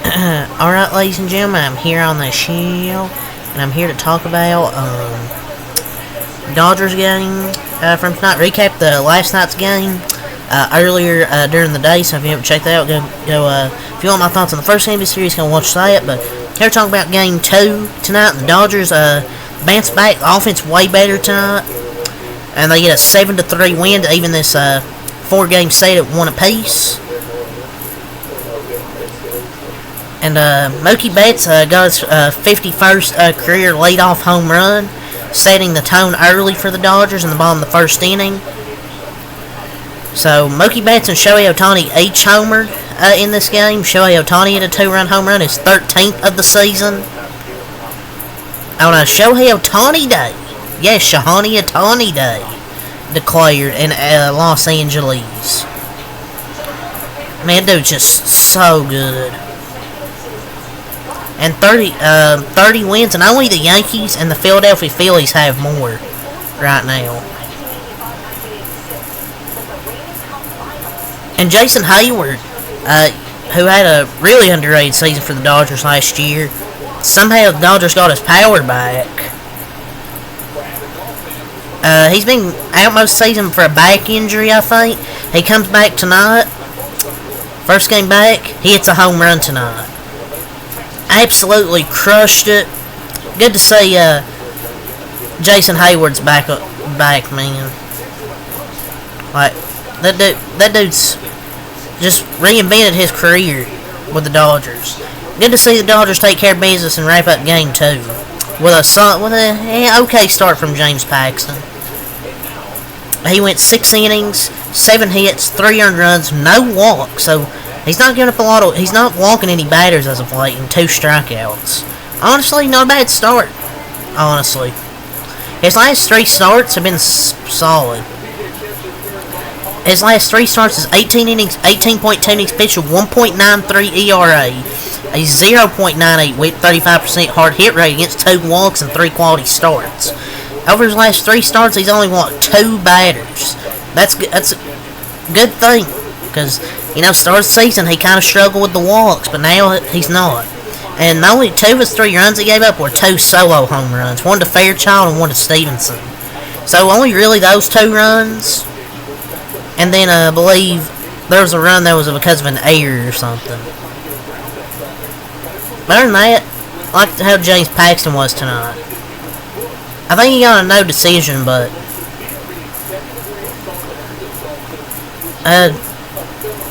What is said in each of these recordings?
Alright, ladies and gentlemen, I'm here on the show, and I'm here to talk about Dodgers game from tonight. Recap the last night's game earlier during the day, so if you haven't checked that out, go if you want my thoughts on the first game of the series, go watch that. But here to talk about game 2 tonight. The Dodgers bounce back. The offense way better tonight, and they get a 7-3 win to even this 4-game set at 1 apiece. And Mookie Betts got his 51st career leadoff home run, setting the tone early for the Dodgers in the bottom of the first inning. So Mookie Betts and Shohei Ohtani each homered in this game. Shohei Ohtani had a 2-run home run, his 13th of the season. On a Shohei Ohtani Day, yes, Shohei Ohtani Day, declared in Los Angeles. Man, dude's just so good. And 30 wins, and only the Yankees and the Philadelphia Phillies have more right now. And Jason Hayward, who had a really underrated season for the Dodgers last year, somehow the Dodgers got his power back. He's been out most season for a back injury, I think. He comes back tonight. First game back, he hits a home run tonight. Absolutely crushed it. Good to see Jason Hayward's back, man. Like that dude's just reinvented his career with the Dodgers. Good to see the Dodgers take care of business and wrap up game 2 with a okay start from James Paxton. He went 6 innings, 7 hits, 3 earned runs, no walks. So he's not giving up a lot of. He's not walking any batters as of late, and 2 strikeouts. Honestly, not a bad start. Honestly, his last 3 starts have been solid. His last 3 starts is 18 innings, 18.2 innings pitched, a 1.93 ERA, a 0.98 whip, 35% hard hit rate against 2 walks and 3 quality starts. Over his last 3 starts, he's only walked 2 batters. That's a good thing, because start of the season he kind of struggled with the walks, but now he's not. And only 2 of his 3 runs he gave up were 2 solo home runs, 1 to Fairchild and 1 to Stevenson. So only really those 2 runs. And then I believe there was a run that was because of an error or something. But other than that, I like how James Paxton was tonight. I think he got a no decision, but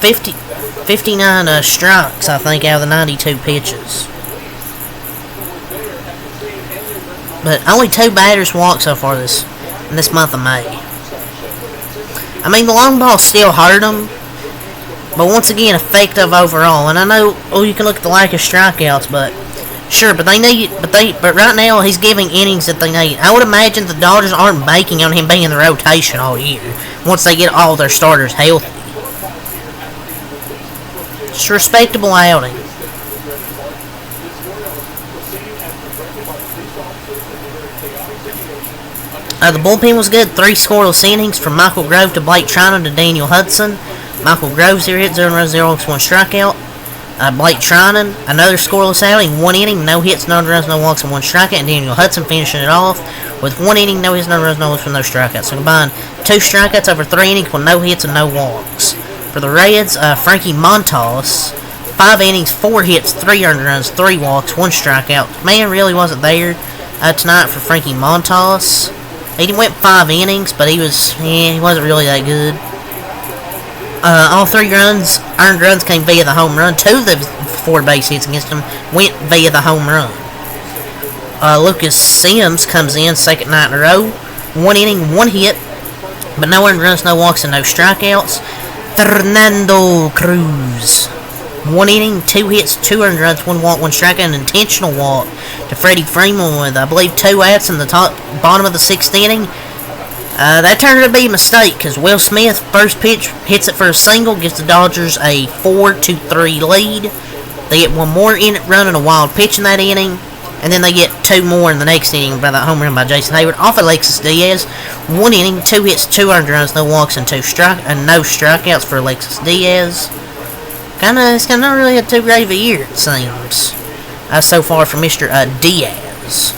59 strikes, I think, out of the 92 pitches. But only 2 batters walked so far in this month of May. I mean, the long ball still hurt him, but once again, effective overall. And I know, you can look at the lack of strikeouts, but sure, but right now he's giving innings that they need. I would imagine the Dodgers aren't banking on him being in the rotation all year once they get all their starters healthy. Just a respectable outing. The bullpen was good. 3 scoreless innings from Michael Grove to Blake Trinan to Daniel Hudson. Michael Grove 0 hit, 0 runs, 0 walks, 1 strikeout. Blake Trinan, another scoreless outing, 1 inning, no hits, no runs, no walks, and 1 strikeout. And Daniel Hudson finishing it off with 1 inning, no hits, no runs, no walks, and no strikeouts. So combined 2 strikeouts over 3 innings with no hits and no walks. For the Reds, Frankie Montas, 5 innings, 4 hits, 3 earned runs, 3 walks, 1 strikeout. Man really wasn't there tonight for Frankie Montas. He went 5 innings, but he wasn't really that good. All 3 earned runs came via the home run. 2 of the 4 base hits against him went via the home run. Lucas Sims comes in second night in a row. 1 inning, 1 hit, but no earned runs, no walks, and no strikeouts. Fernando Cruz, 1 inning, 2 hits, 2 earned runs, 1 walk, 1 strikeout, and an intentional walk to Freddie Freeman with, I believe, 2 outs in the bottom of the 6th inning. That turned out to be a mistake because Will Smith, first pitch, hits it for a single, gives the Dodgers a 4-3 lead. They get 1 more run and a wild pitch in that inning, and then they get 2 more in the next inning by that home run by Jason Hayward off Alexis Diaz. 1 inning, 2 hits, 2 earned runs, no walks, and no strikeouts for Alexis Diaz. It's kind of not really too great of a year, it seems. So far for Mr. Diaz.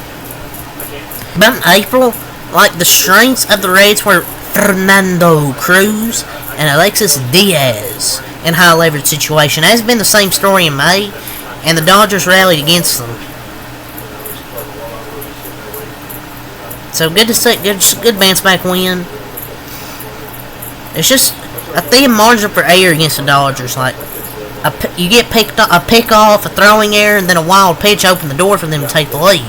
About in April, like the strengths of the Reds were Fernando Cruz and Alexis Diaz in high leverage situation. Has been the same story in May, and the Dodgers rallied against them. So good to see, good bounce back win. It's just a thin margin for error against the Dodgers. Like you get a pick off, a throwing error, and then a wild pitch open the door for them to take the lead.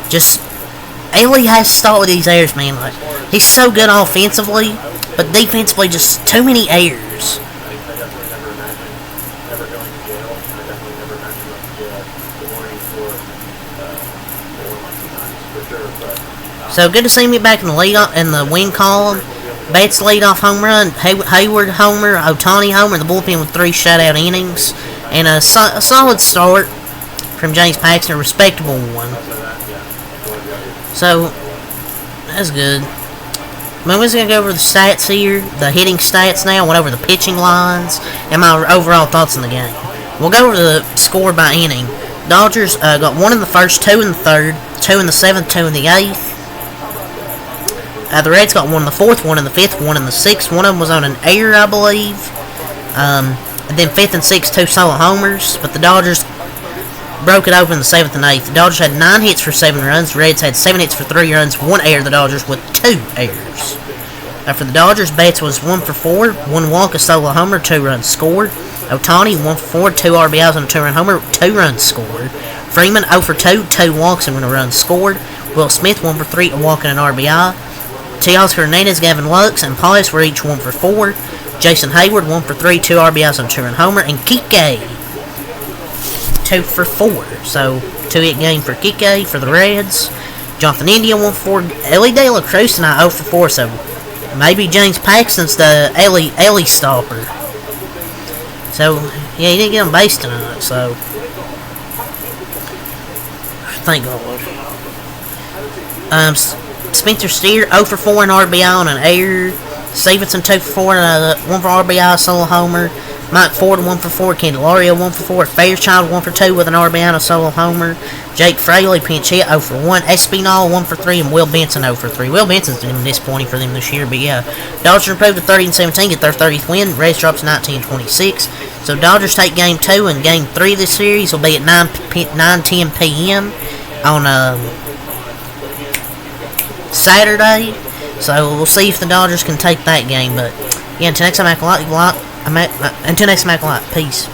Just Ailey has to start with these errors, man. Like he's so good offensively, but defensively, just too many errors. So good to see me back in the win column. Bates lead-off home run, Hayward homer, Ohtani homer, the bullpen with 3 shutout innings, and a solid start from James Paxton, a respectable one. So that's good. I'm just going to go over the stats here, the hitting stats now. I went over the pitching lines and my overall thoughts on the game. We'll go over the score by inning. Dodgers got 1 in the first, 2 in the third, 2 in the 7th, 2 in the 8th. The Reds got 1 in the 4th, 1 in the 5th, 1 in the 6th. One of them was on an error, I believe. And then 5th and 6th, 2 solo homers. But the Dodgers broke it open in the 7th and 8th. The Dodgers had 9 hits for 7 runs. The Reds had 7 hits for 3 runs, 1 error. The Dodgers with 2 errors. For the Dodgers, Bates was 1 for 4, 1 walk, a solo homer, 2 runs scored. Ohtani 1 for 4, 2 RBIs and a 2-run homer, 2 runs scored. Freeman 0 for 2, 2 walks and a run scored. Will Smith 1 for 3, a walk and an RBI. Teoscar Hernandez, Gavin Lux, and Pius were each 1 for 4. Jason Hayward 1 for 3, 2 RBIs and a 2-run homer, and Kike 2 for 4. So 2-hit game for Kike for the Reds. Jonathan India 1 for 4. Ellie De La Cruz tonight 0 for 4. So maybe James Paxton's the Ellie stopper. So yeah, he didn't get on base tonight. So thank God. Spencer Steer 0 for 4 and RBI on an error. Stevenson 2 for 4 and 1 for RBI solo homer. Mike Ford 1 for 4. Candelario 1 for 4. Fairchild 1 for 2 with an RBI and a solo homer. Jake Fraley pinch hit 0 for 1. Espinal 1 for 3 and Will Benson 0 for 3. Will Benson's been disappointing for them this year, but yeah. Dodgers improved to 30-17, get their 30th win. Reds drops 19-26. So Dodgers take Game 2 and Game 3 of this series will be at 9:10 p.m. on Saturday. So we'll see if the Dodgers can take that game. But yeah, until next time, until next time, Peace.